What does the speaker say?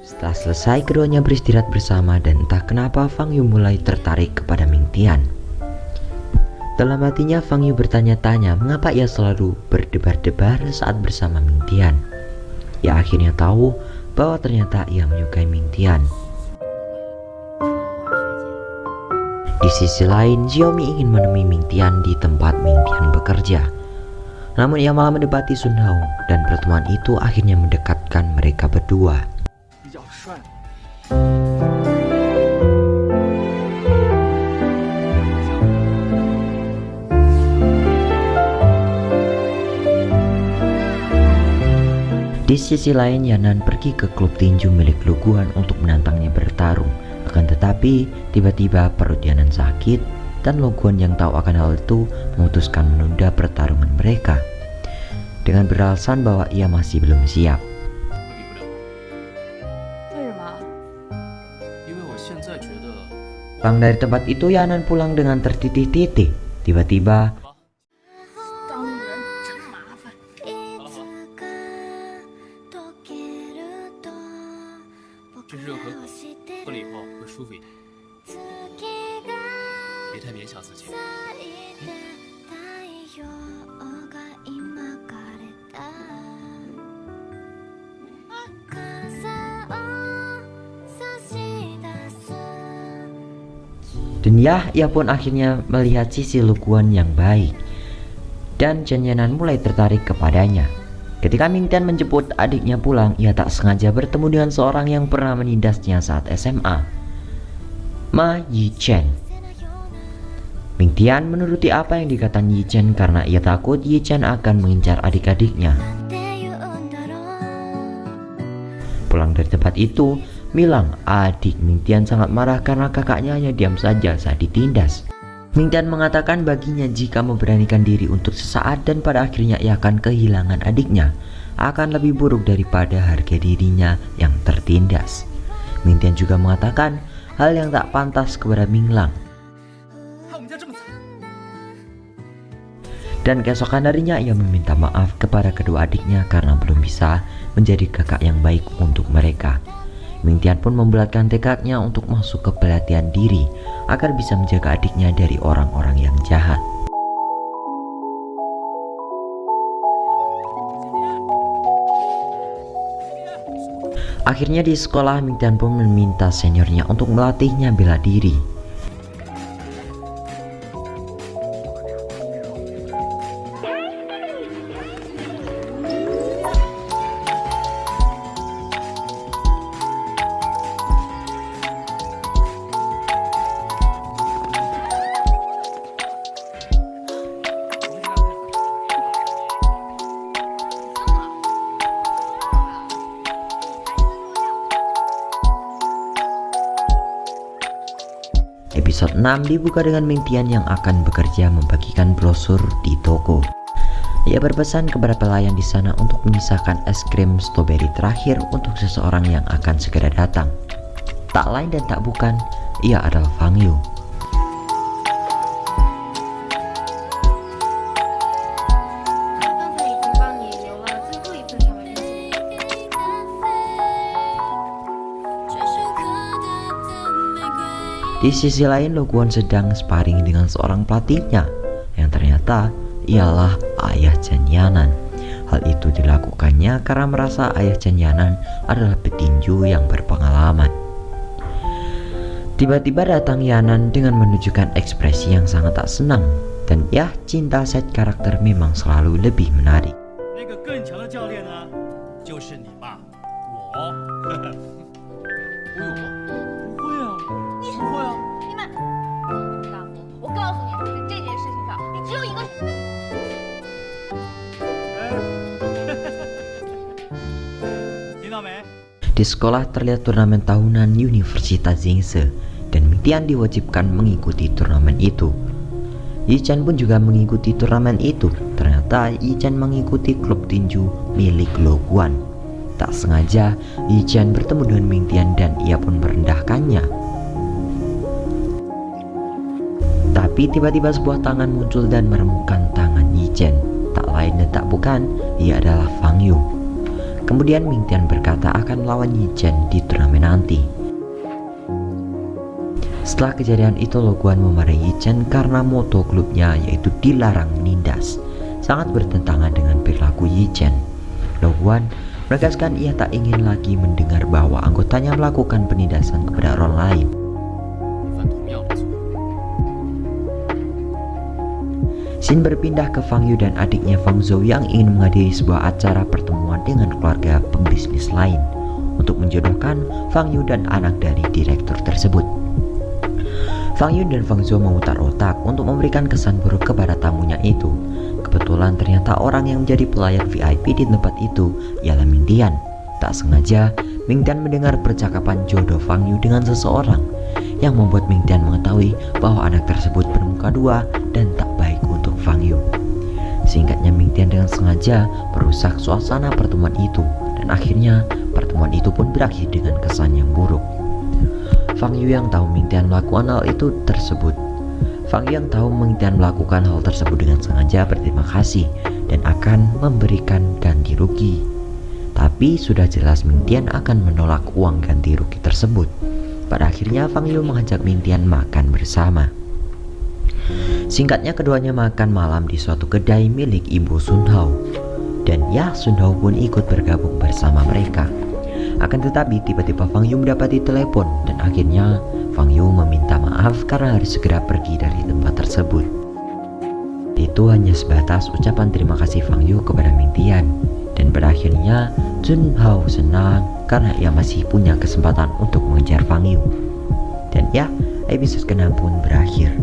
Setelah selesai, keduanya beristirahat bersama dan entah kenapa Fang Yu mulai tertarik kepada Ming Tian. Dalam hatinya Fang Yu bertanya-tanya mengapa ia selalu berdebar-debar saat bersama Ming Tian. Ia akhirnya tahu bahwa ternyata ia menyukai Ming Tian. Di sisi lain, Xiaomi ingin menemui Ming Tian di tempat Ming Tian bekerja. Namun ia malah mendekati Sun Hao dan pertemuan itu akhirnya mendekatkan mereka berdua. Di sisi lain, Yanan pergi ke klub tinju milik Lu Guan untuk menantangnya bertarung. Akan tetapi, tiba-tiba perut Yanan sakit dan Lu Guan yang tahu akan hal itu memutuskan menunda pertarungan mereka dengan beralasan bahwa ia masih belum siap. Pulang dari tempat itu, Yanan pulang dengan tertitih-titih. Tiba-tiba dan ia pun akhirnya melihat sisi Lu Guan yang baik. Dan Yanan mulai tertarik kepadanya. Ketika Ming Tian menjemput adiknya pulang, ia tak sengaja bertemu dengan seorang yang pernah menindasnya saat SMA, Ma Yichen. Ming Tian menuruti apa yang dikatakan Yichen karena ia takut Yichen akan mengincar adik-adiknya. Pulang dari tempat itu, Milang, adik Ming Tian, sangat marah karena kakaknya hanya diam saja saat ditindas. Ming Tian mengatakan baginya jika memberanikan diri untuk sesaat dan pada akhirnya ia akan kehilangan adiknya, akan lebih buruk daripada harga dirinya yang tertindas. Ming Tian juga mengatakan hal yang tak pantas kepada Ming Lang. Dan keesokan harinya ia meminta maaf kepada kedua adiknya karena belum bisa menjadi kakak yang baik untuk mereka. Ming Tian pun membulatkan tekadnya untuk masuk ke pelatihan diri agar bisa menjaga adiknya dari orang-orang yang jahat. Akhirnya di sekolah, Ming Tian pun meminta seniornya untuk melatihnya bela diri. Episode 6 dibuka dengan Ming Tian yang akan bekerja membagikan brosur di toko. Ia berpesan kepada pelayan di sana untuk memisahkan es krim stroberi terakhir untuk seseorang yang akan segera datang. Tak lain dan tak bukan, ia adalah Fang Yu. Di sisi lain, Lu Guan sedang sparring dengan seorang pelatihnya yang ternyata ialah ayah Chen Yanan. Hal itu dilakukannya karena merasa ayah Chen Yanan adalah petinju yang berpengalaman. Tiba-tiba datang Yanan dengan menunjukkan ekspresi yang sangat tak senang, dan cinta set karakter memang selalu lebih menarik. Di sekolah terlihat turnamen tahunan Universitas Jingse dan Ming Tian diwajibkan mengikuti turnamen itu. Yichen pun juga mengikuti turnamen itu. Ternyata Yichen mengikuti klub tinju milik Lu Guan. Tak sengaja Yichen bertemu dengan Ming Tian dan ia pun merendahkannya. Tapi tiba-tiba sebuah tangan muncul dan meremukkan tangan Yichen. Tak lain dan tak bukan, ia adalah Fang Yu. Kemudian Ming Tian berkata akan melawan Yi Chen di turnamen nanti. Setelah kejadian itu, Lo Guan memarahi Yi Chen karena moto klubnya yaitu dilarang menindas, sangat bertentangan dengan perilaku Yi Chen. Lo Guan menegaskan ia tak ingin lagi mendengar bahwa anggotanya melakukan penindasan kepada orang lain. Scene berpindah ke Fang Yu dan adiknya Fang Zhou yang ingin menghadiri sebuah acara pertemuan dengan keluarga pembisnis lain untuk menjodohkan Fang Yu dan anak dari direktur tersebut. Fang Yu dan Fang Zhou memutar otak untuk memberikan kesan buruk kepada tamunya itu. Kebetulan ternyata orang yang menjadi pelayan VIP di tempat itu ialah Ming Tian. Tak sengaja, Ming Tian mendengar percakapan jodoh Fang Yu dengan seseorang yang membuat Ming Tian mengetahui bahwa anak tersebut bermuka dua dan tak baik untuk Fang Yu. Singkatnya, Ming Tian dengan sengaja merusak suasana pertemuan itu dan akhirnya pertemuan itu pun berakhir dengan kesan yang buruk. Fang Yu yang tahu Ming Tian melakukan hal tersebut dengan sengaja berterima kasih dan akan memberikan ganti rugi. Tapi sudah jelas Ming Tian akan menolak uang ganti rugi tersebut. Pada akhirnya Fang Yu mengajak Ming Tian makan bersama. Singkatnya, keduanya makan malam di suatu kedai milik Ibu Sun Hao. Dan ya, Sun Hao pun ikut bergabung bersama mereka. Akan tetapi tiba-tiba Fang Yu mendapati telepon dan akhirnya Fang Yu meminta maaf karena harus segera pergi dari tempat tersebut. Itu hanya sebatas ucapan terima kasih Fang Yu kepada Ming Tian. Dan pada akhirnya Sun Hao senang karena ia masih punya kesempatan untuk mengejar Fang Yu. Dan ya, episode ke-6 pun berakhir.